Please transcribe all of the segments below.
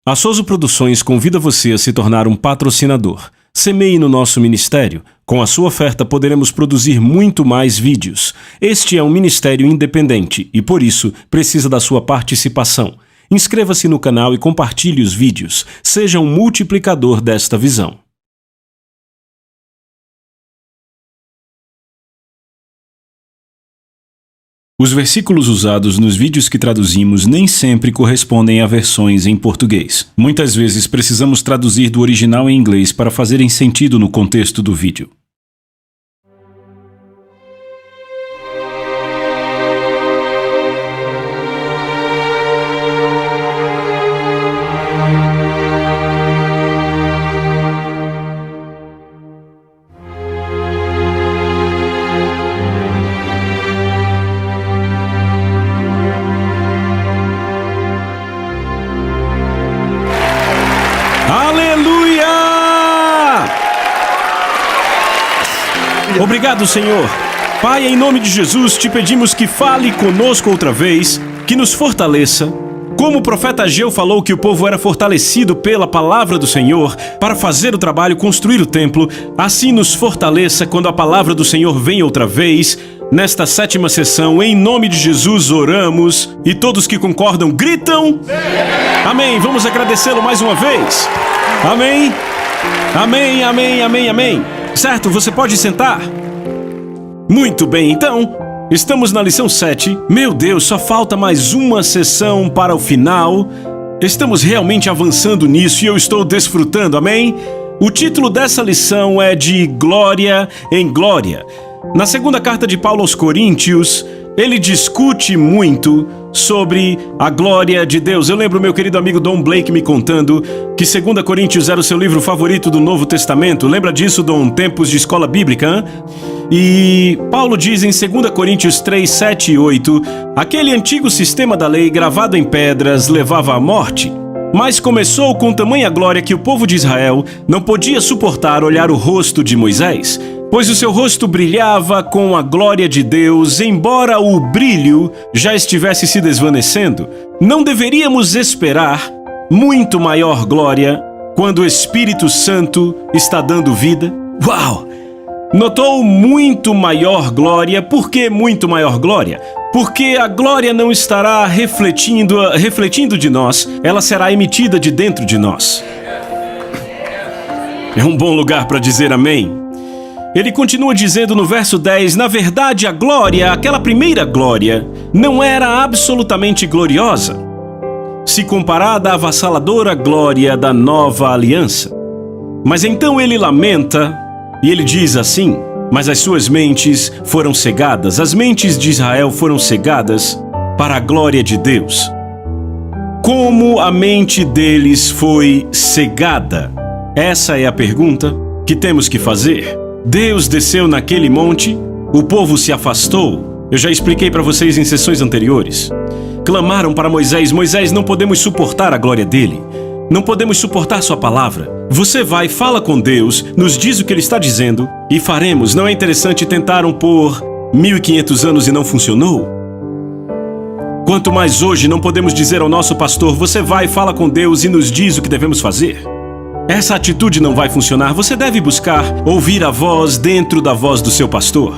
A Souza Produções convida você a se tornar um patrocinador. Semeie no nosso ministério. Com a sua oferta poderemos produzir muito mais vídeos. Este é um ministério independente e, por isso, precisa da sua participação. Inscreva-se no canal e compartilhe os vídeos. Seja um multiplicador desta visão. Os versículos usados nos vídeos que traduzimos nem sempre correspondem a versões em português. Muitas vezes precisamos traduzir do original em inglês para fazerem sentido no contexto do vídeo. Aleluia! Obrigado, Senhor. Pai, em nome de Jesus, te pedimos que fale conosco outra vez, que nos fortaleça. Como o profeta Ageu falou que o povo era fortalecido pela palavra do Senhor para fazer o trabalho, construir o templo, assim nos fortaleça quando a palavra do Senhor vem outra vez. Nesta 7ª sessão, em nome de Jesus, oramos. E todos que concordam, gritam. Amém. Vamos agradecê-lo mais uma vez. Amém. Amém, amém, amém, amém. Certo, você pode sentar. Muito bem, então, estamos na lição 7. Meu Deus, só falta mais uma sessão para o final. Estamos realmente avançando nisso e eu estou desfrutando, amém? O título dessa lição é de Glória em Glória. Na segunda carta de Paulo aos Coríntios, ele discute muito sobre a glória de Deus. Eu lembro meu querido amigo Don Blake me contando que 2 Coríntios era o seu livro favorito do Novo Testamento. Lembra disso, Dom? Tempos de escola bíblica, hein? E Paulo diz em 2 Coríntios 3, 7 e 8, aquele antigo sistema da lei gravado em pedras levava à morte. Mas começou com tamanha glória que o povo de Israel não podia suportar olhar o rosto de Moisés, pois o seu rosto brilhava com a glória de Deus, embora o brilho já estivesse se desvanecendo. Não deveríamos esperar muito maior glória quando o Espírito Santo está dando vida? Uau! Notou muito maior glória. Por que muito maior glória? Porque a glória não estará refletindo de nós, ela será emitida de dentro de nós. É um bom lugar para dizer amém. Ele continua dizendo no verso 10, na verdade a glória, aquela primeira glória, não era absolutamente gloriosa, se comparada à avassaladora glória da nova aliança. Mas então ele lamenta, e ele diz assim, mas as suas mentes foram cegadas, as mentes de Israel foram cegadas para a glória de Deus. Como a mente deles foi cegada? Essa é a pergunta que temos que fazer. Deus desceu naquele monte, o povo se afastou. Eu já expliquei para vocês em sessões anteriores. Clamaram para Moisés, Moisés, não podemos suportar a glória dele. Não podemos suportar sua palavra. Você vai, fala com Deus, nos diz o que ele está dizendo e faremos. Não é interessante? Tentaram por 1500 anos e não funcionou? Quanto mais hoje não podemos dizer ao nosso pastor, você vai, fala com Deus e nos diz o que devemos fazer. Essa atitude não vai funcionar. Você deve buscar ouvir a voz dentro da voz do seu pastor.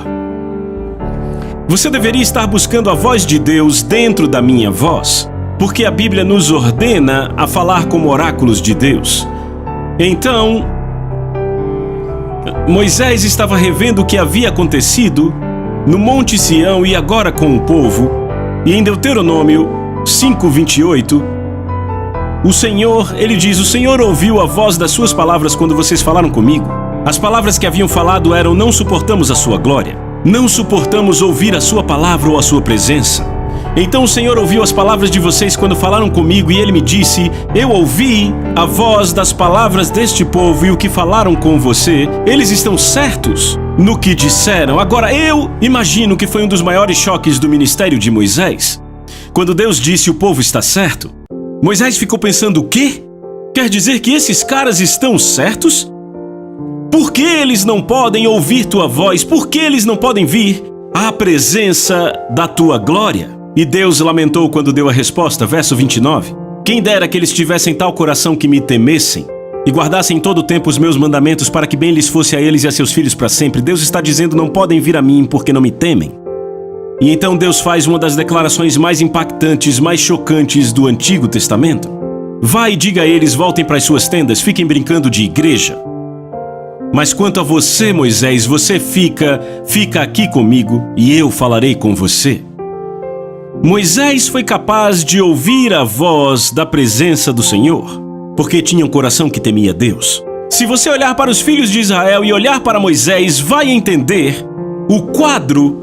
Você deveria estar buscando a voz de Deus dentro da minha voz, porque a Bíblia nos ordena a falar como oráculos de Deus. Então, Moisés estava revendo o que havia acontecido no Monte Sião e agora com o povo. E em Deuteronômio 5:28, o Senhor, ele diz, o Senhor ouviu a voz das suas palavras quando vocês falaram comigo. As palavras que haviam falado eram, não suportamos a sua glória. Não suportamos ouvir a sua palavra ou a sua presença. Então o Senhor ouviu as palavras de vocês quando falaram comigo e ele me disse, eu ouvi a voz das palavras deste povo e o que falaram com você, eles estão certos no que disseram. Agora eu imagino que foi um dos maiores choques do ministério de Moisés. Quando Deus disse o povo está certo, Moisés ficou pensando, o quê? Quer dizer que esses caras estão certos? Por que eles não podem ouvir tua voz? Por que eles não podem vir à presença da tua glória? E Deus lamentou quando deu a resposta, verso 29. Quem dera que eles tivessem tal coração que me temessem e guardassem todo o tempo os meus mandamentos para que bem lhes fosse a eles e a seus filhos para sempre. Deus está dizendo: não podem vir a mim porque não me temem. E então Deus faz uma das declarações mais impactantes, mais chocantes do Antigo Testamento. Vai e diga a eles: voltem para as suas tendas, fiquem brincando de igreja. Mas quanto a você, Moisés, você fica aqui comigo e eu falarei com você. Moisés foi capaz de ouvir a voz da presença do Senhor, porque tinha um coração que temia Deus. Se você olhar para os filhos de Israel e olhar para Moisés, vai entender o quadro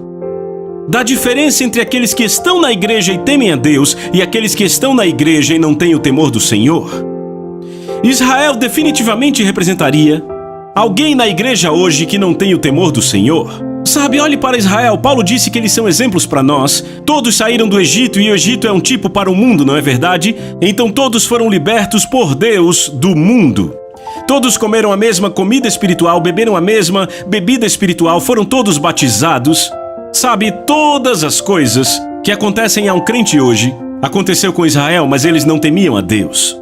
da diferença entre aqueles que estão na igreja e temem a Deus e aqueles que estão na igreja e não têm o temor do Senhor. Israel definitivamente representaria alguém na igreja hoje que não tem o temor do Senhor. Sabe, olhe para Israel. Paulo disse que eles são exemplos para nós. Todos saíram do Egito e o Egito é um tipo para o mundo, não é verdade? Então todos foram libertos por Deus do mundo. Todos comeram a mesma comida espiritual, beberam a mesma bebida espiritual, foram todos batizados. Sabe, todas as coisas que acontecem a um crente hoje aconteceu com Israel, mas eles não temiam a Deus.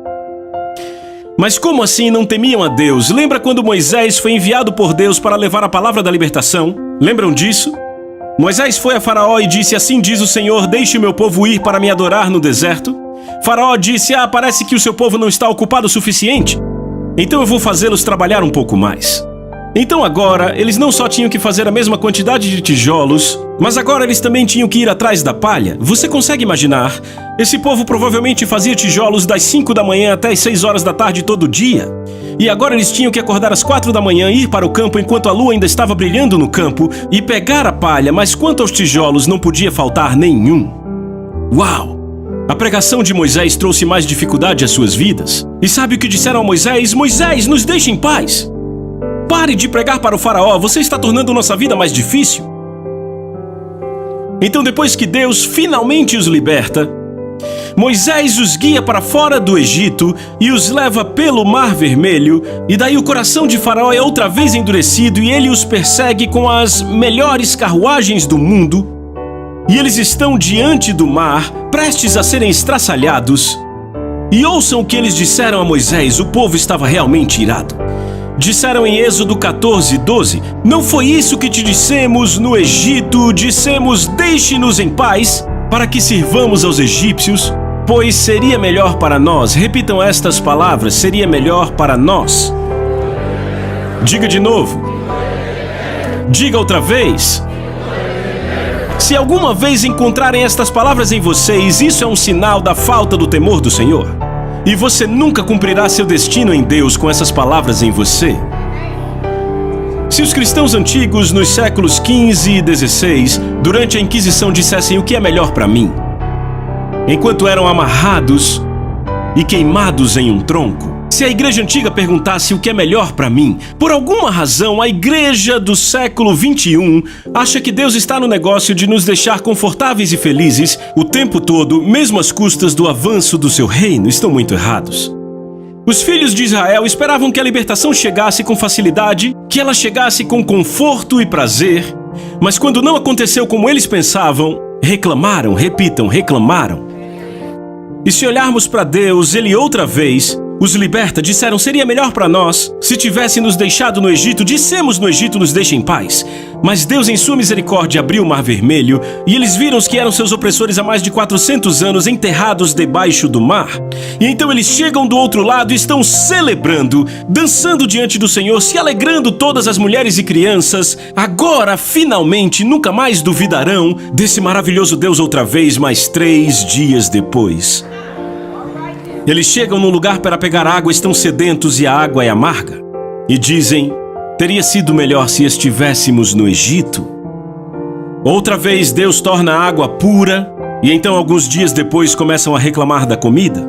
Mas como assim não temiam a Deus? Lembra quando Moisés foi enviado por Deus para levar a palavra da libertação? Lembram disso? Moisés foi a Faraó e disse: assim diz o Senhor, deixe o meu povo ir para me adorar no deserto. Faraó disse: parece que o seu povo não está ocupado o suficiente. Então eu vou fazê-los trabalhar um pouco mais. Então agora, eles não só tinham que fazer a mesma quantidade de tijolos, mas agora eles também tinham que ir atrás da palha. Você consegue imaginar? Esse povo provavelmente fazia tijolos das 5 da manhã até as 6 horas da tarde todo dia. E agora eles tinham que acordar às 4 da manhã, ir para o campo enquanto a lua ainda estava brilhando no campo e pegar a palha, mas quanto aos tijolos não podia faltar nenhum. Uau! A pregação de Moisés trouxe mais dificuldade às suas vidas. E sabe o que disseram a Moisés? Moisés, nos deixe em paz! Pare de pregar para o faraó, você está tornando nossa vida mais difícil. Então, depois que Deus finalmente os liberta, Moisés os guia para fora do Egito e os leva pelo Mar Vermelho, e daí o coração de Faraó é outra vez endurecido e ele os persegue com as melhores carruagens do mundo, e eles estão diante do mar, prestes a serem estraçalhados. E ouçam o que eles disseram a Moisés, o povo estava realmente irado. Disseram em Êxodo 14:12, não foi isso que te dissemos no Egito? Dissemos: deixe-nos em paz, para que sirvamos aos egípcios, pois seria melhor para nós. Repitam estas palavras: seria melhor para nós. Diga de novo. Diga outra vez. Se alguma vez encontrarem estas palavras em vocês, isso é um sinal da falta do temor do Senhor. E você nunca cumprirá seu destino em Deus com essas palavras em você. Se os cristãos antigos nos séculos XV e XVI, durante a Inquisição, dissessem o que é melhor para mim, enquanto eram amarrados e queimados em um tronco, se a igreja antiga perguntasse o que é melhor para mim, por alguma razão a igreja do século XXI acha que Deus está no negócio de nos deixar confortáveis e felizes o tempo todo, mesmo às custas do avanço do seu reino. Estão muito errados. Os filhos de Israel esperavam que a libertação chegasse com facilidade, que ela chegasse com conforto e prazer, mas quando não aconteceu como eles pensavam, reclamaram, repitam, reclamaram. E se olharmos para Deus, Ele outra vez os liberta. Disseram: seria melhor para nós se tivesse nos deixado no Egito. Dissemos no Egito: nos deixe em paz. Mas Deus, em sua misericórdia, abriu o Mar Vermelho e eles viram os que eram seus opressores há mais de 400 anos enterrados debaixo do mar. E então eles chegam do outro lado e estão celebrando, dançando diante do Senhor, se alegrando, todas as mulheres e crianças. Agora, finalmente, nunca mais duvidarão desse maravilhoso Deus outra vez, mais 3 dias depois. Eles chegam num lugar para pegar água, estão sedentos e a água é amarga. E dizem: teria sido melhor se estivéssemos no Egito. Outra vez Deus torna a água pura e então alguns dias depois começam a reclamar da comida.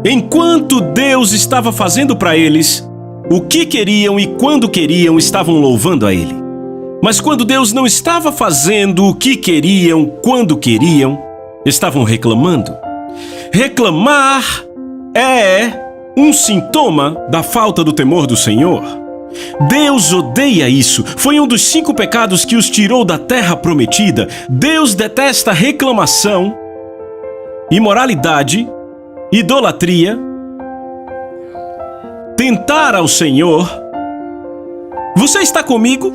Enquanto Deus estava fazendo para eles o que queriam e quando queriam, estavam louvando a Ele. Mas quando Deus não estava fazendo o que queriam, quando queriam, estavam reclamando. Reclamar é um sintoma da falta do temor do Senhor. Deus odeia isso. Foi um dos 5 pecados que os tirou da terra prometida. Deus detesta reclamação, imoralidade idolatria, tentar ao Senhor. Você está comigo?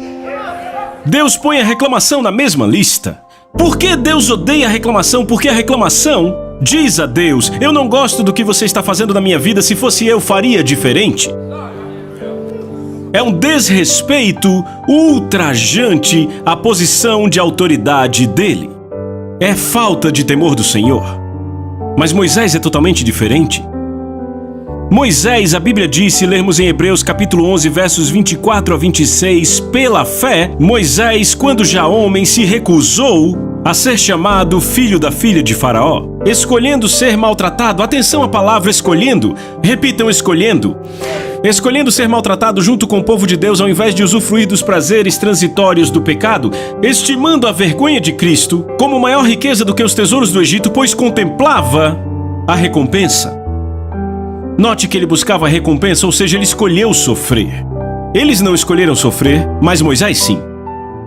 Deus põe a reclamação na mesma lista. Por que Deus odeia a reclamação? Porque a reclamação diz a Deus: eu não gosto do que você está fazendo na minha vida, se fosse eu, faria diferente. É um desrespeito ultrajante à posição de autoridade dele. É falta de temor do Senhor. Mas Moisés é totalmente diferente. Moisés, a Bíblia diz, se lermos em Hebreus capítulo 11, versos 24 a 26, pela fé, Moisés, quando já homem, se recusou a ser chamado filho da filha de Faraó, escolhendo ser maltratado. Atenção à palavra escolhendo. Repitam, escolhendo. Escolhendo ser maltratado junto com o povo de Deus ao invés de usufruir dos prazeres transitórios do pecado, estimando a vergonha de Cristo como maior riqueza do que os tesouros do Egito, pois contemplava a recompensa. Note que ele buscava a recompensa, ou seja, ele escolheu sofrer. Eles não escolheram sofrer, mas Moisés sim.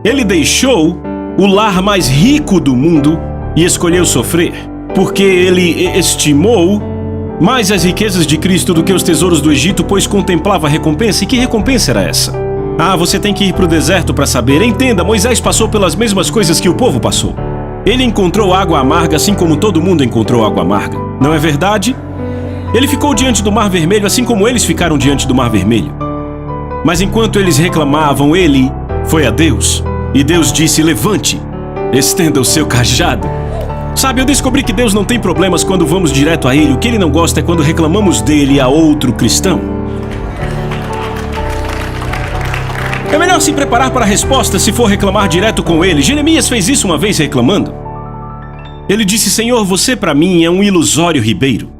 Ele deixou o lar mais rico do mundo e escolheu sofrer, porque ele estimou mais as riquezas de Cristo do que os tesouros do Egito, pois contemplava a recompensa. E que recompensa era essa? Ah, você tem que ir para o deserto para saber. Entenda, Moisés passou pelas mesmas coisas que o povo passou. Ele encontrou água amarga assim como todo mundo encontrou água amarga. Não é verdade? Ele ficou diante do Mar Vermelho assim como eles ficaram diante do Mar Vermelho. Mas enquanto eles reclamavam, ele foi a Deus. E Deus disse: levante, estenda o seu cajado. Sabe, eu descobri que Deus não tem problemas quando vamos direto a Ele. O que Ele não gosta é quando reclamamos dele a outro cristão. É melhor se preparar para a resposta se for reclamar direto com Ele. Jeremias fez isso uma vez reclamando. Ele disse: Senhor, você para mim é um ilusório ribeiro.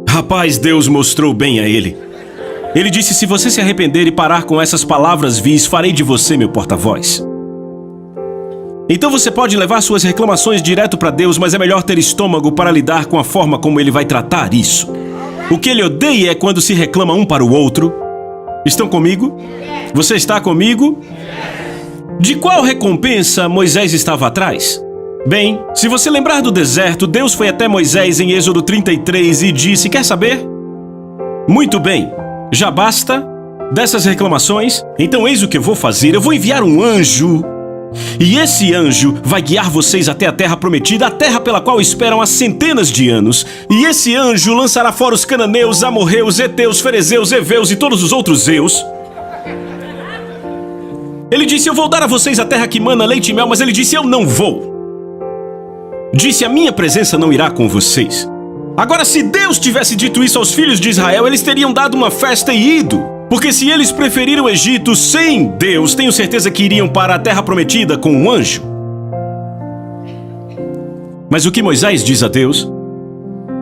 Rapaz, Deus mostrou bem a ele. Ele disse: se você se arrepender e parar com essas palavras vis, farei de você meu porta-voz. Então você pode levar suas reclamações direto para Deus, mas é melhor ter estômago para lidar com a forma como Ele vai tratar isso. O que Ele odeia é quando se reclama um para o outro. Estão comigo? Você está comigo? De qual recompensa Moisés estava atrás? Bem, se você lembrar do deserto, Deus foi até Moisés em Êxodo 33 e disse: quer saber? Muito bem, já basta dessas reclamações? Então eis o que eu vou fazer: eu vou enviar um anjo. E esse anjo vai guiar vocês até a terra prometida, a terra pela qual esperam há centenas de anos. E esse anjo lançará fora os cananeus, amorreus, heteus, ferezeus, heveus e todos os outros zeus. Ele disse: eu vou dar a vocês a terra que mana leite e mel, mas ele disse: eu não vou. Disse: a minha presença não irá com vocês. Agora, se Deus tivesse dito isso aos filhos de Israel, eles teriam dado uma festa e ido. Porque se eles preferiram o Egito sem Deus, tenho certeza que iriam para a terra prometida com um anjo. Mas o que Moisés diz a Deus?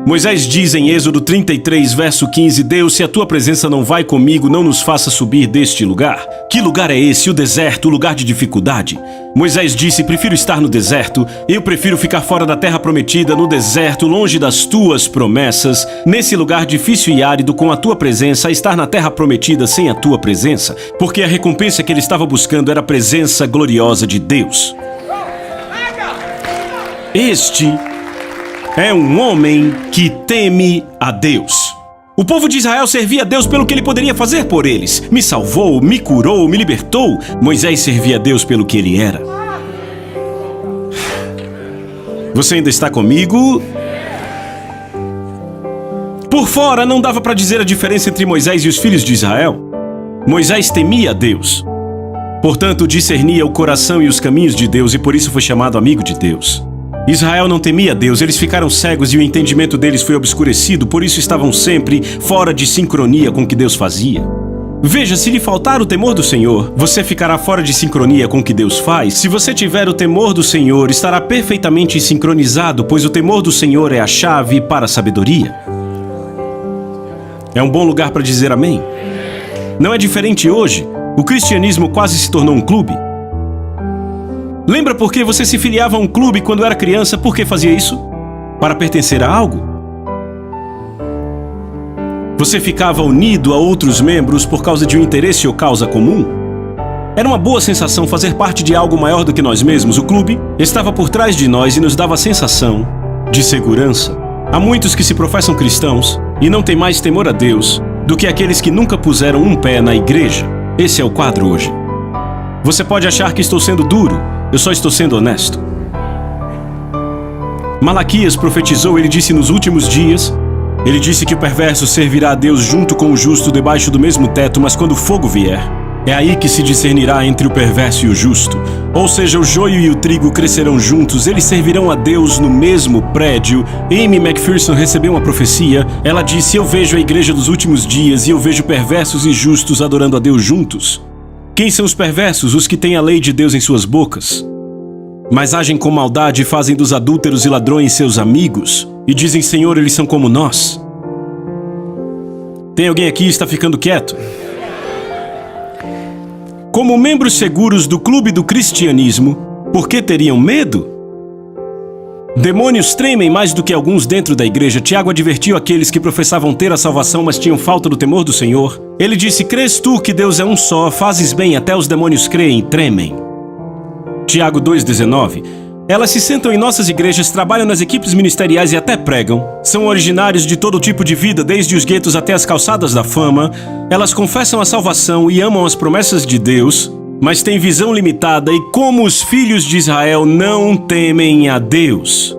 Moisés diz em Êxodo 33, verso 15: Deus, se a tua presença não vai comigo, não nos faça subir deste lugar. Que lugar é esse? O deserto, o lugar de dificuldade. Moisés disse: prefiro estar no deserto. Eu prefiro ficar fora da terra prometida, no deserto, longe das tuas promessas, nesse lugar difícil e árido, com a tua presença, a estar na terra prometida sem a tua presença. Porque a recompensa que ele estava buscando era a presença gloriosa de Deus. Este é um homem que teme a Deus. O povo de Israel servia a Deus pelo que ele poderia fazer por eles. Me salvou, me curou, me libertou. Moisés servia a Deus pelo que ele era. Você ainda está comigo? Por fora não dava para dizer a diferença entre Moisés e os filhos de Israel. Moisés temia a Deus. Portanto, discernia o coração e os caminhos de Deus e por isso foi chamado amigo de Deus. Israel não temia Deus, eles ficaram cegos e o entendimento deles foi obscurecido, por isso estavam sempre fora de sincronia com o que Deus fazia. Veja, se lhe faltar o temor do Senhor, você ficará fora de sincronia com o que Deus faz. Se você tiver o temor do Senhor, estará perfeitamente sincronizado, pois o temor do Senhor é a chave para a sabedoria. É um bom lugar para dizer amém. Não é diferente hoje. O cristianismo quase se tornou um clube. Lembra por que você se filiava a um clube quando era criança? Por que fazia isso? Para pertencer a algo? Você ficava unido a outros membros por causa de um interesse ou causa comum? Era uma boa sensação fazer parte de algo maior do que nós mesmos. O clube estava por trás de nós e nos dava a sensação de segurança. Há muitos que se professam cristãos e não têm mais temor a Deus do que aqueles que nunca puseram um pé na igreja. Esse é o quadro hoje. Você pode achar que estou sendo duro, eu só estou sendo honesto. Malaquias profetizou, ele disse nos últimos dias, ele disse que o perverso servirá a Deus junto com o justo debaixo do mesmo teto, mas quando o fogo vier, é aí que se discernirá entre o perverso e o justo. Ou seja, o joio e o trigo crescerão juntos, eles servirão a Deus no mesmo prédio. Amy McPherson recebeu uma profecia. Ela disse: eu vejo a igreja dos últimos dias e eu vejo perversos e justos adorando a Deus juntos. Quem são os perversos? Os que têm a lei de Deus em suas bocas, mas agem com maldade e fazem dos adúlteros e ladrões seus amigos, e dizem: Senhor, eles são como nós. Tem alguém aqui que está ficando quieto? Como membros seguros do clube do cristianismo, por que teriam medo? Demônios tremem mais do que alguns dentro da igreja. Tiago advertiu aqueles que professavam ter a salvação, mas tinham falta do temor do Senhor. Ele disse: crês tu que Deus é um só, fazes bem, até os demônios creem e tremem. Tiago 2,19. Elas se sentam em nossas igrejas, trabalham nas equipes ministeriais e até pregam. São originários de todo tipo de vida, desde os guetos até as calçadas da fama. Elas confessam a salvação e amam as promessas de Deus, mas têm visão limitada e, como os filhos de Israel, não temem a Deus.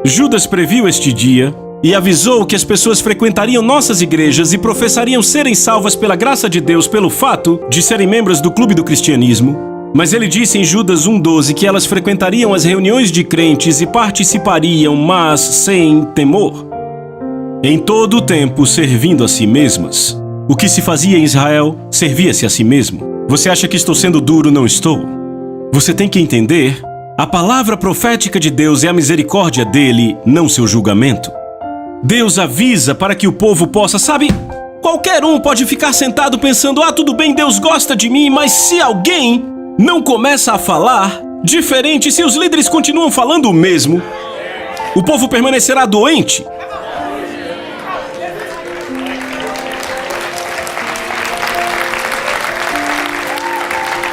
Judas previu este dia e avisou que as pessoas frequentariam nossas igrejas e professariam serem salvas pela graça de Deus pelo fato de serem membros do clube do cristianismo. Mas ele disse em Judas 1,12 que elas frequentariam as reuniões de crentes e participariam, mas sem temor. Em todo o tempo, servindo a si mesmas. O que se fazia em Israel, servia-se a si mesmo. Você acha que estou sendo duro? Não estou. Você tem que entender, a palavra profética de Deus é a misericórdia dele, não seu julgamento. Deus avisa para que o povo possa, sabe, qualquer um pode ficar sentado pensando: tudo bem, Deus gosta de mim, mas se alguém não começa a falar diferente, se os líderes continuam falando o mesmo, o povo permanecerá doente.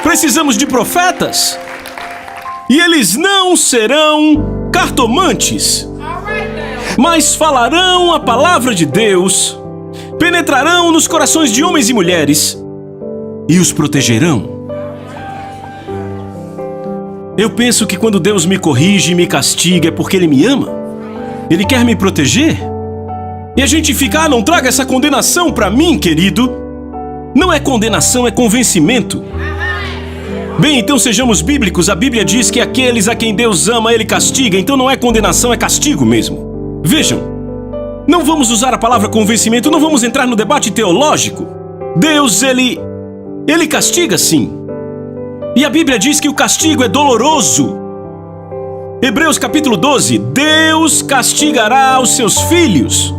Precisamos de profetas. E eles não serão cartomantes, mas falarão a palavra de Deus, penetrarão nos corações de homens e mulheres e os protegerão. Eu penso que quando Deus me corrige e me castiga é porque Ele me ama. Ele quer me proteger. E a gente fica: não traga essa condenação para mim, querido. Não é condenação, é convencimento. Bem, então sejamos bíblicos. A Bíblia diz que aqueles a quem Deus ama, Ele castiga. Então não é condenação, é castigo mesmo. Vejam, não vamos usar a palavra convencimento, não vamos entrar no debate teológico. Deus, Ele castiga sim. E a Bíblia diz que o castigo é doloroso. Hebreus capítulo 12. Deus castigará os seus filhos.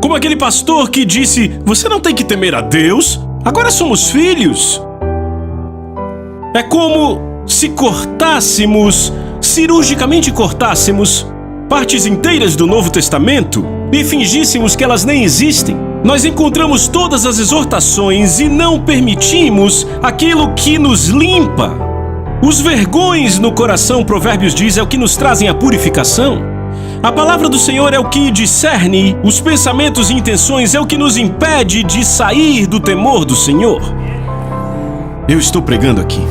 Como aquele pastor que disse: você não tem que temer a Deus, agora somos filhos. É como se cirurgicamente cortássemos partes inteiras do Novo Testamento e fingíssemos que elas nem existem. Nós encontramos todas as exortações e não permitimos aquilo que nos limpa. Os vergões no coração, Provérbios diz, é o que nos trazem a purificação. A palavra do Senhor é o que discerne os pensamentos e intenções, é o que nos impede de sair do temor do Senhor. Eu estou pregando aqui.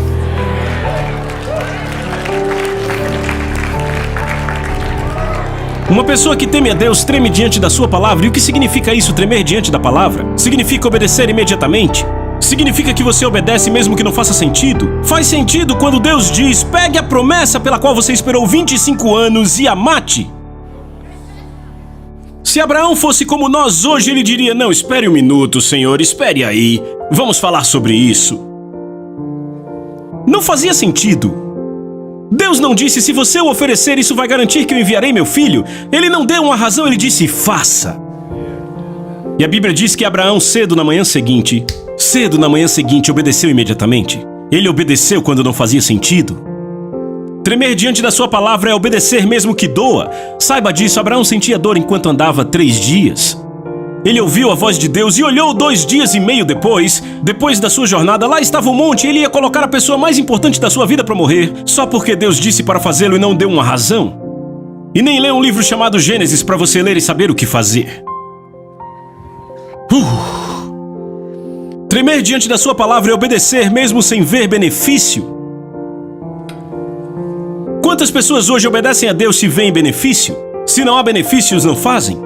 Uma pessoa que teme a Deus treme diante da sua palavra. E o que significa isso, tremer diante da palavra? Significa obedecer imediatamente. Significa que você obedece mesmo que não faça sentido. Faz sentido quando Deus diz: pegue a promessa pela qual você esperou 25 anos e a mate. Se Abraão fosse como nós hoje, ele diria: não, espere um minuto, Senhor, espere aí. Vamos falar sobre isso. Não fazia sentido. Deus não disse: se você o oferecer, isso vai garantir que eu enviarei meu filho. Ele não deu uma razão, ele disse: faça. E a Bíblia diz que Abraão, cedo na manhã seguinte, obedeceu imediatamente. Ele obedeceu quando não fazia sentido. Tremer diante da sua palavra é obedecer mesmo que doa. Saiba disso, Abraão sentia dor enquanto andava 3 dias. Ele ouviu a voz de Deus e olhou 2 dias e meio depois da sua jornada, lá estava o monte, e ele ia colocar a pessoa mais importante da sua vida para morrer, só porque Deus disse para fazê-lo e não deu uma razão. E nem lê um livro chamado Gênesis para você ler e saber o que fazer. Tremer diante da sua palavra e obedecer mesmo sem ver benefício. Quantas pessoas hoje obedecem a Deus se veem benefício? Se não há benefícios, não fazem.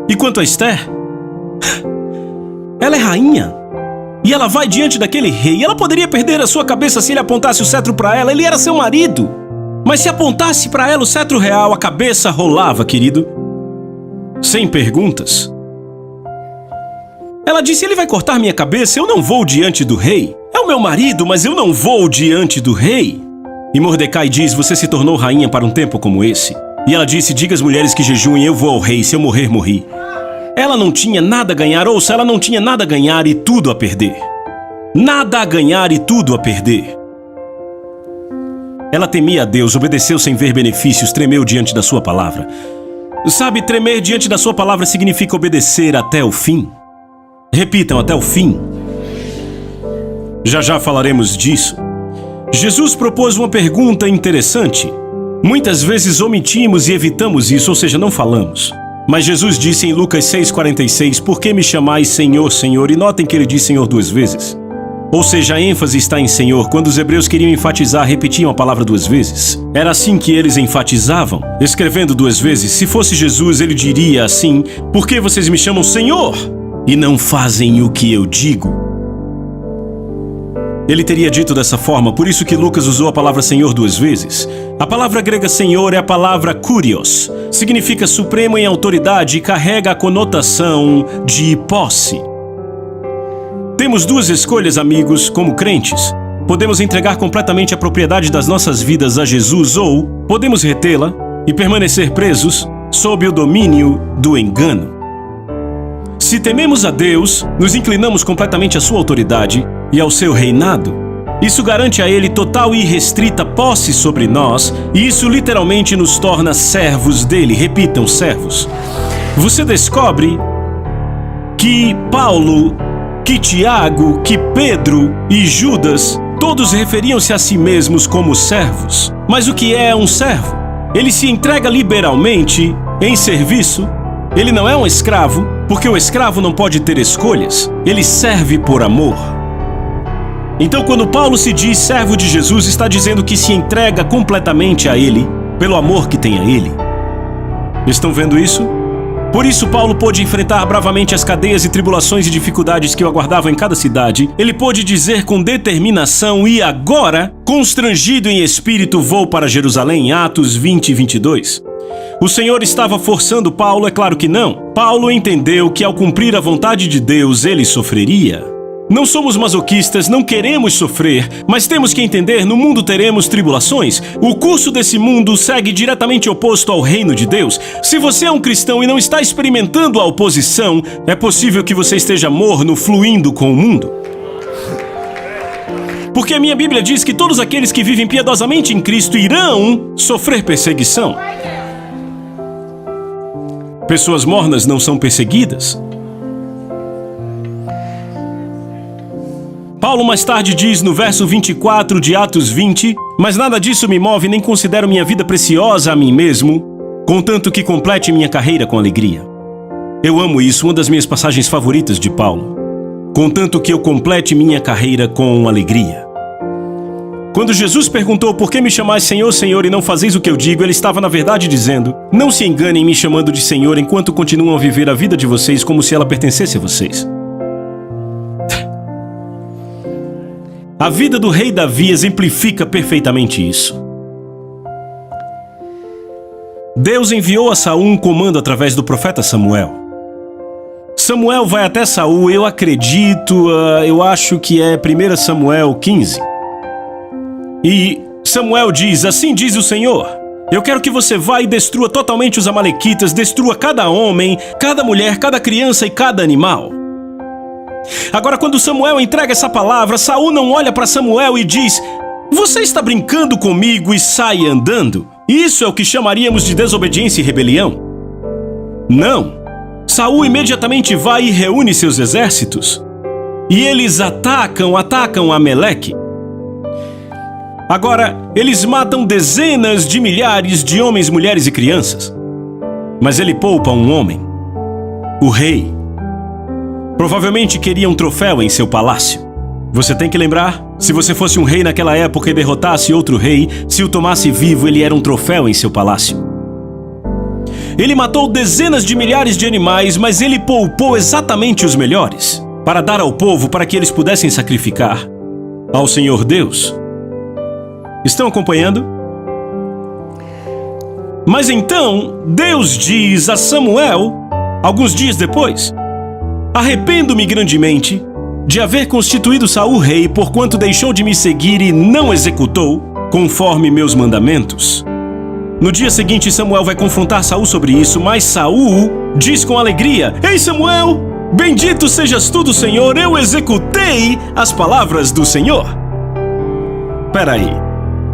E quanto a Esther? Ela é rainha. E ela vai diante daquele rei. Ela poderia perder a sua cabeça se ele apontasse o cetro para ela. Ele era seu marido. Mas se apontasse para ela o cetro real, a cabeça rolava, querido. Sem perguntas. Ela disse, ele vai cortar minha cabeça, eu não vou diante do rei. É o meu marido, mas eu não vou diante do rei. E Mordecai diz, você se tornou rainha para um tempo como esse. E ela disse, diga às mulheres que jejuem, eu vou ao rei, se eu morrer, morri. Ela não tinha nada a ganhar, ouça, ela não tinha nada a ganhar e tudo a perder. Nada a ganhar e tudo a perder. Ela temia a Deus, obedeceu sem ver benefícios, tremeu diante da sua palavra. Sabe, tremer diante da sua palavra significa obedecer até o fim. Repitam, até o fim. Já falaremos disso. Jesus propôs uma pergunta interessante. Muitas vezes omitimos e evitamos isso, ou seja, não falamos. Mas Jesus disse em Lucas 6,46, por que me chamais Senhor, Senhor? E notem que ele diz Senhor 2 vezes. Ou seja, a ênfase está em Senhor. Quando os hebreus queriam enfatizar, repetiam a palavra 2 vezes. Era assim que eles enfatizavam, escrevendo 2 vezes. Se fosse Jesus, ele diria assim, por que vocês me chamam Senhor e não fazem o que eu digo? Ele teria dito dessa forma, por isso que Lucas usou a palavra Senhor 2 vezes. A palavra grega Senhor é a palavra Kurios. Significa supremo em autoridade e carrega a conotação de posse. Temos 2 escolhas, amigos, como crentes. Podemos entregar completamente a propriedade das nossas vidas a Jesus ou podemos retê-la e permanecer presos sob o domínio do engano. Se tememos a Deus, nos inclinamos completamente à sua autoridade e ao seu reinado. Isso garante a ele total e irrestrita posse sobre nós, e isso literalmente nos torna servos dele. Repitam, servos. Você descobre que Paulo, que Tiago, que Pedro e Judas, todos referiam-se a si mesmos como servos. Mas o que é um servo? Ele se entrega liberalmente em serviço. Ele não é um escravo, porque o escravo não pode ter escolhas. Ele serve por amor. Então, quando Paulo se diz servo de Jesus, está dizendo que se entrega completamente a Ele, pelo amor que tem a Ele. Estão vendo isso? Por isso, Paulo pôde enfrentar bravamente as cadeias e tribulações e dificuldades que o aguardavam em cada cidade. Ele pôde dizer com determinação, e agora, constrangido em espírito, vou para Jerusalém, Atos 20 e 22. O Senhor estava forçando Paulo? É claro que não. Paulo entendeu que ao cumprir a vontade de Deus, ele sofreria. Não somos masoquistas, não queremos sofrer, mas temos que entender, no mundo teremos tribulações. O curso desse mundo segue diretamente oposto ao reino de Deus. Se você é um cristão e não está experimentando a oposição, é possível que você esteja morno, fluindo com o mundo. Porque a minha Bíblia diz que todos aqueles que vivem piedosamente em Cristo irão sofrer perseguição. Pessoas mornas não são perseguidas. Paulo mais tarde diz no verso 24 de Atos 20, mas nada disso me move, nem considero minha vida preciosa a mim mesmo, contanto que complete minha carreira com alegria. Eu amo isso, uma das minhas passagens favoritas de Paulo. Contanto que eu complete minha carreira com alegria. Quando Jesus perguntou por que me chamais Senhor, Senhor e não fazeis o que eu digo, ele estava na verdade dizendo, não se enganem me chamando de Senhor enquanto continuam a viver a vida de vocês como se ela pertencesse a vocês. A vida do rei Davi exemplifica perfeitamente isso. Deus enviou a Saul um comando através do profeta Samuel. Samuel vai até Saul, eu acredito, eu acho que é 1 Samuel 15. E Samuel diz, assim diz o Senhor, eu quero que você vá e destrua totalmente os amalequitas, destrua cada homem, cada mulher, cada criança e cada animal. Agora, quando Samuel entrega essa palavra, Saul não olha para Samuel e diz, você está brincando comigo e sai andando? Isso é o que chamaríamos de desobediência e rebelião? Não. Saul imediatamente vai e reúne seus exércitos. E eles atacam Ameleque. Agora, eles matam dezenas de milhares de homens, mulheres e crianças. Mas ele poupa um homem, o rei. Provavelmente queria um troféu em seu palácio. Você tem que lembrar, se você fosse um rei naquela época e derrotasse outro rei, se o tomasse vivo, ele era um troféu em seu palácio. Ele matou dezenas de milhares de animais, mas ele poupou exatamente os melhores, para dar ao povo para que eles pudessem sacrificar ao Senhor Deus. Estão acompanhando? Mas então, Deus diz a Samuel, alguns dias depois: arrependo-me grandemente de haver constituído Saul rei, porquanto deixou de me seguir e não executou conforme meus mandamentos. No dia seguinte, Samuel vai confrontar Saul sobre isso, mas Saul diz com alegria: ei, Samuel, bendito sejas tu do Senhor, eu executei as palavras do Senhor. Peraí,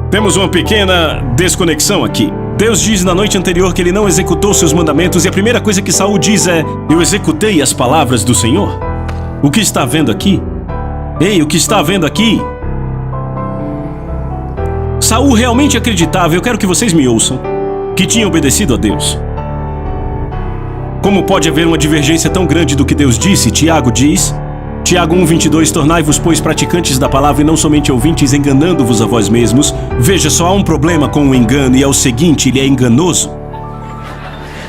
temos uma pequena desconexão aqui. Deus diz na noite anterior que ele não executou seus mandamentos e a primeira coisa que Saul diz é: eu executei as palavras do Senhor. O que está vendo aqui? Ei, o que está vendo aqui? Saul realmente acreditava, eu quero que vocês me ouçam, que tinha obedecido a Deus. Como pode haver uma divergência tão grande do que Deus disse? Tiago diz, Tiago 1:22, tornai-vos, pois, praticantes da palavra e não somente ouvintes, enganando-vos a vós mesmos. Veja, só há um problema com o engano e é o seguinte, ele é enganoso.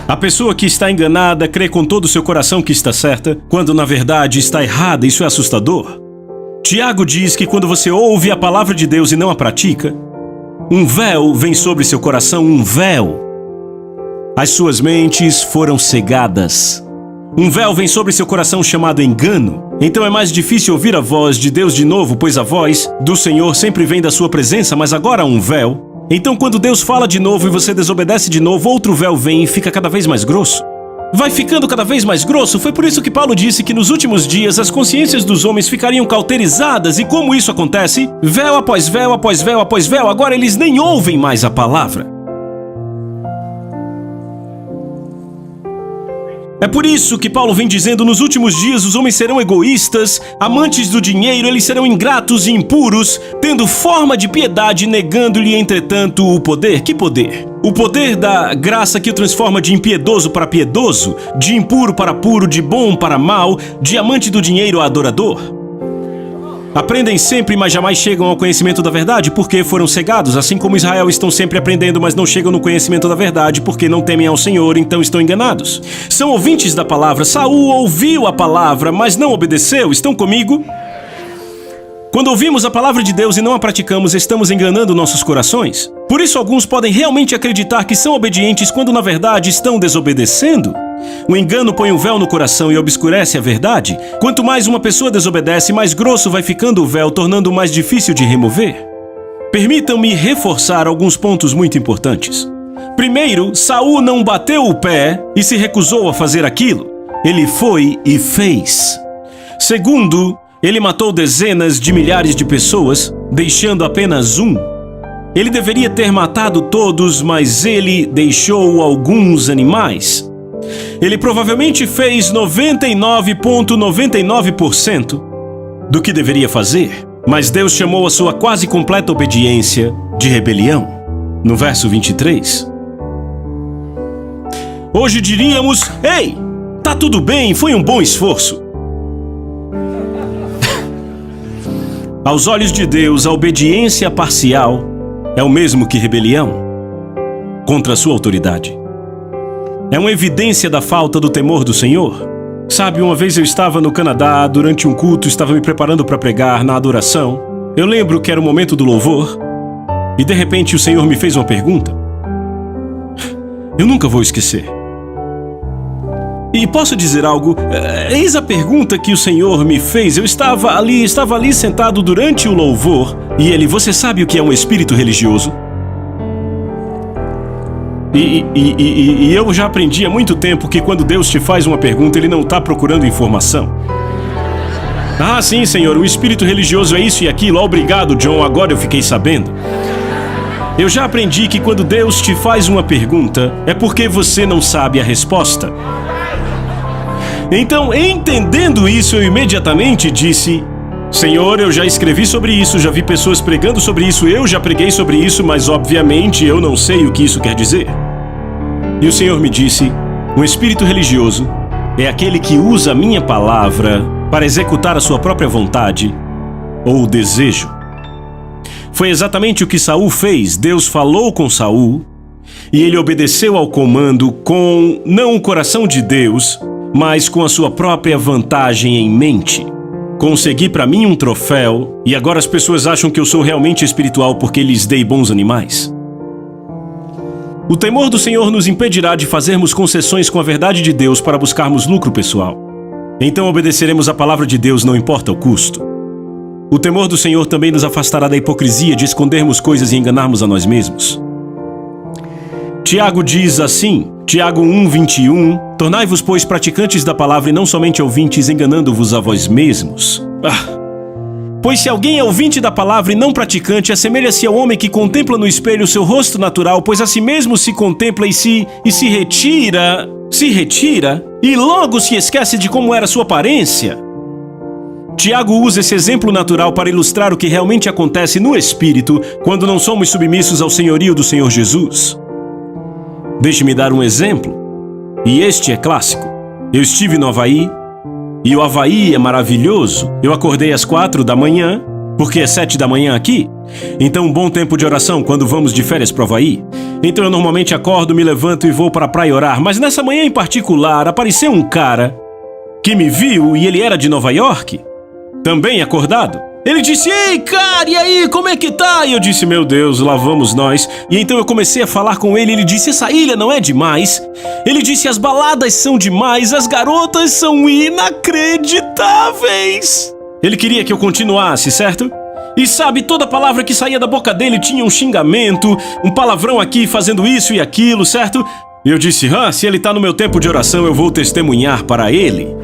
A pessoa que está enganada crê com todo o seu coração que está certa, quando na verdade está errada. Isso é assustador. Tiago diz que quando você ouve a palavra de Deus e não a pratica, um véu vem sobre seu coração, um véu. As suas mentes foram cegadas. Um véu vem sobre seu coração chamado engano. Então é mais difícil ouvir a voz de Deus de novo, pois a voz do Senhor sempre vem da sua presença, mas agora há um véu. Então quando Deus fala de novo e você desobedece de novo, outro véu vem e fica cada vez mais grosso. Vai ficando cada vez mais grosso. Foi por isso que Paulo disse que nos últimos dias as consciências dos homens ficariam cauterizadas. E como isso acontece? Véu após véu, após véu, após véu. Agora eles nem ouvem mais a palavra. É por isso que Paulo vem dizendo, nos últimos dias os homens serão egoístas, amantes do dinheiro, eles serão ingratos e impuros, tendo forma de piedade, negando-lhe, entretanto, o poder. Que poder? O poder da graça que o transforma de impiedoso para piedoso, de impuro para puro, de bom para mal, de amante do dinheiro a adorador. Aprendem sempre, mas jamais chegam ao conhecimento da verdade, porque foram cegados, assim como Israel estão sempre aprendendo, mas não chegam no conhecimento da verdade, porque não temem ao Senhor, então estão enganados. São ouvintes da palavra. Saul ouviu a palavra, mas não obedeceu. Estão comigo? Quando ouvimos a palavra de Deus e não a praticamos, estamos enganando nossos corações. Por isso alguns podem realmente acreditar que são obedientes quando na verdade estão desobedecendo. O engano põe um véu no coração e obscurece a verdade. Quanto mais uma pessoa desobedece, mais grosso vai ficando o véu, tornando-o mais difícil de remover. Permitam-me reforçar alguns pontos muito importantes. Primeiro, Saul não bateu o pé e se recusou a fazer aquilo. Ele foi e fez. Segundo, ele matou dezenas de milhares de pessoas, deixando apenas um. Ele deveria ter matado todos, mas ele deixou alguns animais. Ele provavelmente fez 99,99% do que deveria fazer, mas Deus chamou a sua quase completa obediência de rebelião. No verso 23. Hoje diríamos: ei, tá tudo bem, foi um bom esforço. Aos olhos de Deus, a obediência parcial é o mesmo que rebelião contra a sua autoridade. É uma evidência da falta do temor do Senhor. Sabe, uma vez eu estava no Canadá, durante um culto, estava me preparando para pregar na adoração. Eu lembro que era o momento do louvor, e de repente o Senhor me fez uma pergunta. Eu nunca vou esquecer. E posso dizer algo? Eis a pergunta que o Senhor me fez. Eu estava ali sentado durante o louvor, e ele: você sabe o que é um espírito religioso? E eu já aprendi há muito tempo que quando Deus te faz uma pergunta, Ele não está procurando informação. Ah, sim, Senhor, o espírito religioso é isso e aquilo. Obrigado, John, agora eu fiquei sabendo. Eu já aprendi que quando Deus te faz uma pergunta, é porque você não sabe a resposta. Então, entendendo isso, eu imediatamente disse: Senhor, eu já escrevi sobre isso, já vi pessoas pregando sobre isso, eu já preguei sobre isso, mas obviamente eu não sei o que isso quer dizer. E o Senhor me disse: um espírito religioso é aquele que usa a minha palavra para executar a sua própria vontade ou desejo. Foi exatamente o que Saul fez. Deus falou com Saul e ele obedeceu ao comando com não o coração de Deus, mas com a sua própria vantagem em mente. Consegui para mim um troféu e agora as pessoas acham que eu sou realmente espiritual porque lhes dei bons animais. O temor do Senhor nos impedirá de fazermos concessões com a verdade de Deus para buscarmos lucro pessoal. Então obedeceremos a palavra de Deus, não importa o custo. O temor do Senhor também nos afastará da hipocrisia de escondermos coisas e enganarmos a nós mesmos. Tiago diz assim, Tiago 1:21, tornai-vos, pois, praticantes da palavra e não somente ouvintes, enganando-vos a vós mesmos. Pois se alguém é ouvinte da palavra e não praticante, assemelha-se ao homem que contempla no espelho o seu rosto natural, pois a si mesmo se contempla e se retira, e logo se esquece de como era sua aparência. Tiago usa esse exemplo natural para ilustrar o que realmente acontece no espírito quando não somos submissos ao senhorio do Senhor Jesus. Deixe-me dar um exemplo, e este é clássico. Eu estive no Havaí, e o Havaí é maravilhoso. Eu acordei às 4 da manhã, porque é 7 da manhã aqui. Então um bom tempo de oração quando vamos de férias para o Havaí. Então eu normalmente acordo, me levanto e vou para a praia orar. Mas nessa manhã em particular, apareceu um cara que me viu e ele era de Nova York, também acordado. Ele disse: ei, cara, e aí, como é que tá? E eu disse: meu Deus, lá vamos nós. E então eu comecei a falar com ele. Ele disse: essa ilha não é demais? Ele disse: as baladas são demais, as garotas são inacreditáveis. Ele queria que eu continuasse, certo? E sabe, toda palavra que saía da boca dele tinha um xingamento, um palavrão aqui fazendo isso e aquilo, certo? E eu disse: se ele tá no meu tempo de oração, eu vou testemunhar para ele.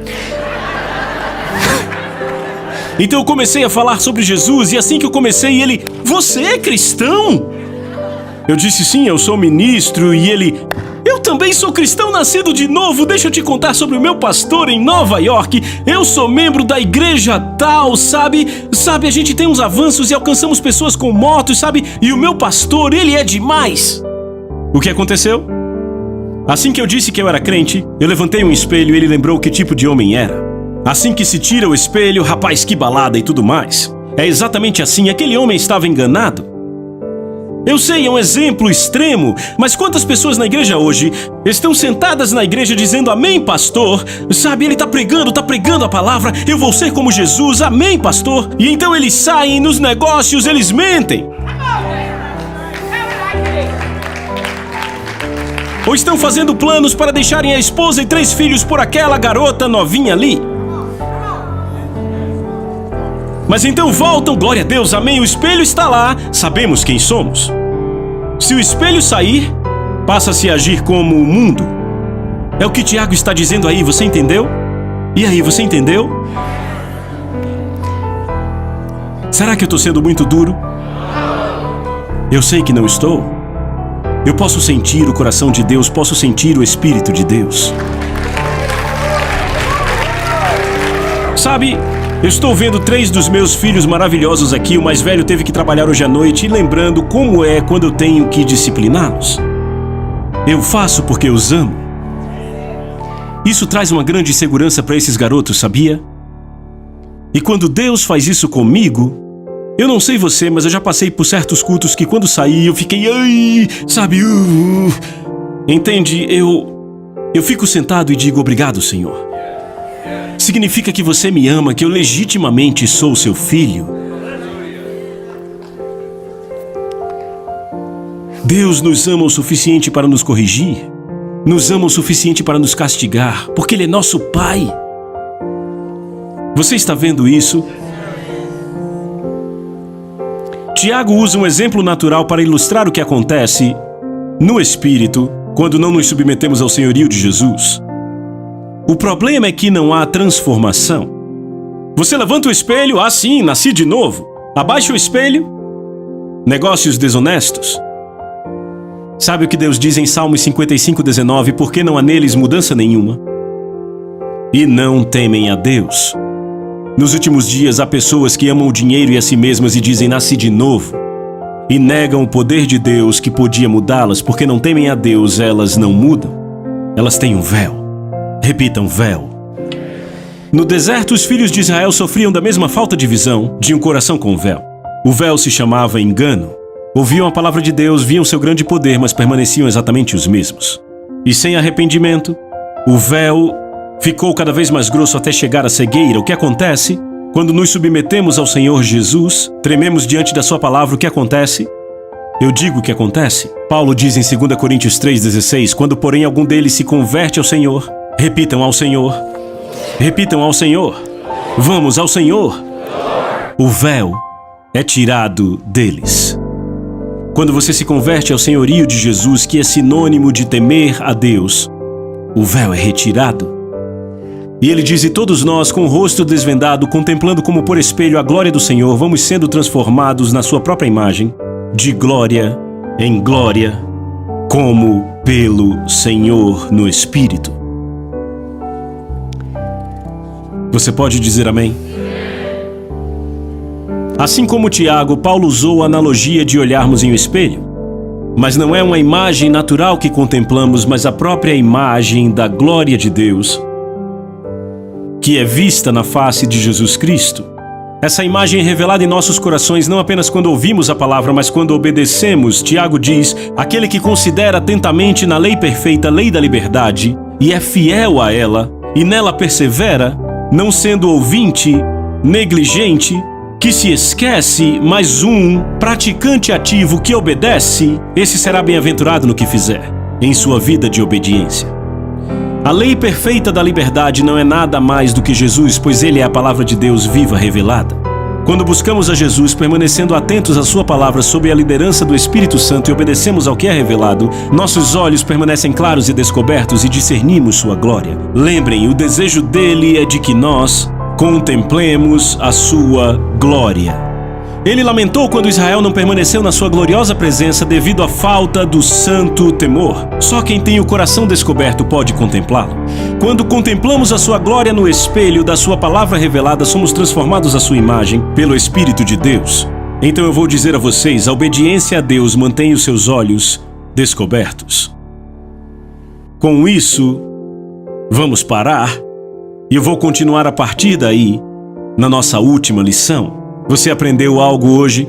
Então eu comecei a falar sobre Jesus e assim que eu comecei, ele: você é cristão? Eu disse: sim, eu sou ministro. E ele: eu também sou cristão nascido de novo. Deixa eu te contar sobre o meu pastor em Nova York. Eu sou membro da igreja tal, sabe, a gente tem uns avanços e alcançamos pessoas com motos, sabe? E o meu pastor, ele é demais. O que aconteceu? Assim que eu disse que eu era crente, eu levantei um espelho e ele lembrou que tipo de homem era. Assim que se tira o espelho, rapaz, que balada e tudo mais. É exatamente assim, aquele homem estava enganado. Eu sei, é um exemplo extremo, mas quantas pessoas na igreja hoje estão sentadas na igreja dizendo: amém, pastor? Sabe, ele tá pregando a palavra, eu vou ser como Jesus, amém, pastor? E então eles saem nos negócios, eles mentem. Ou estão fazendo planos para deixarem a esposa e 3 filhos por aquela garota novinha ali. Mas então voltam, glória a Deus, amém, o espelho está lá, sabemos quem somos. Se o espelho sair, passa-se a agir como o mundo. É o que Tiago está dizendo aí, você entendeu? E aí, você entendeu? Será que eu estou sendo muito duro? Eu sei que não estou. Eu posso sentir o coração de Deus, posso sentir o Espírito de Deus. Sabe, eu estou vendo 3 dos meus filhos maravilhosos aqui. O mais velho teve que trabalhar hoje à noite, e lembrando como é quando eu tenho que discipliná-los. Eu faço porque os amo. Isso traz uma grande segurança para esses garotos, sabia? E quando Deus faz isso comigo, eu não sei você, mas eu já passei por certos cultos que quando saí eu fiquei, sabe? Entende? Eu fico sentado e digo: obrigado, Senhor. Significa que você me ama, que eu legitimamente sou seu filho. Deus nos ama o suficiente para nos corrigir, nos ama o suficiente para nos castigar, porque Ele é nosso Pai. Você está vendo isso? Tiago usa um exemplo natural para ilustrar o que acontece no Espírito quando não nos submetemos ao senhorio de Jesus. O problema é que não há transformação. Você levanta o espelho, sim, nasci de novo. Abaixa o espelho, negócios desonestos. Sabe o que Deus diz em Salmos 55:19? Porque não há neles mudança nenhuma. E não temem a Deus. Nos últimos dias, há pessoas que amam o dinheiro e a si mesmas e dizem nasci de novo. E negam o poder de Deus que podia mudá-las, porque não temem a Deus, elas não mudam. Elas têm um véu. Repitam, véu. No deserto, os filhos de Israel sofriam da mesma falta de visão de um coração com véu. O véu se chamava engano. Ouviam a palavra de Deus, viam seu grande poder, mas permaneciam exatamente os mesmos. E sem arrependimento, o véu ficou cada vez mais grosso até chegar à cegueira. O que acontece? Quando nos submetemos ao Senhor Jesus, trememos diante da sua palavra, o que acontece? Eu digo o que acontece. Paulo diz em 2 Coríntios 3,16, quando porém algum deles se converte ao Senhor, repitam ao Senhor. Repitam ao Senhor. Vamos ao Senhor. O véu é tirado deles. Quando você se converte ao senhorio de Jesus, que é sinônimo de temer a Deus, o véu é retirado. E ele diz, e todos nós, com o rosto desvendado, contemplando como por espelho a glória do Senhor, vamos sendo transformados na sua própria imagem, de glória em glória, como pelo Senhor no Espírito. Você pode dizer amém? Assim como Tiago, Paulo usou a analogia de olharmos em um espelho. Mas não é uma imagem natural que contemplamos, mas a própria imagem da glória de Deus, que é vista na face de Jesus Cristo. Essa imagem é revelada em nossos corações não apenas quando ouvimos a palavra, mas quando obedecemos. Tiago diz, aquele que considera atentamente na lei perfeita, lei da liberdade, e é fiel a ela, e nela persevera, não sendo ouvinte, negligente, que se esquece, mas um praticante ativo que obedece, esse será bem-aventurado no que fizer, em sua vida de obediência. A lei perfeita da liberdade não é nada mais do que Jesus, pois ele é a palavra de Deus viva revelada. Quando buscamos a Jesus, permanecendo atentos à sua palavra sob a liderança do Espírito Santo e obedecemos ao que é revelado, nossos olhos permanecem claros e descobertos e discernimos sua glória. Lembrem, o desejo dele é de que nós contemplemos a sua glória. Ele lamentou quando Israel não permaneceu na sua gloriosa presença devido à falta do santo temor. Só quem tem o coração descoberto pode contemplá-lo. Quando contemplamos a sua glória no espelho da sua palavra revelada, somos transformados à sua imagem pelo Espírito de Deus. Então eu vou dizer a vocês, a obediência a Deus mantém os seus olhos descobertos. Com isso, vamos parar. E eu vou continuar a partir daí, na nossa última lição. Você aprendeu algo hoje?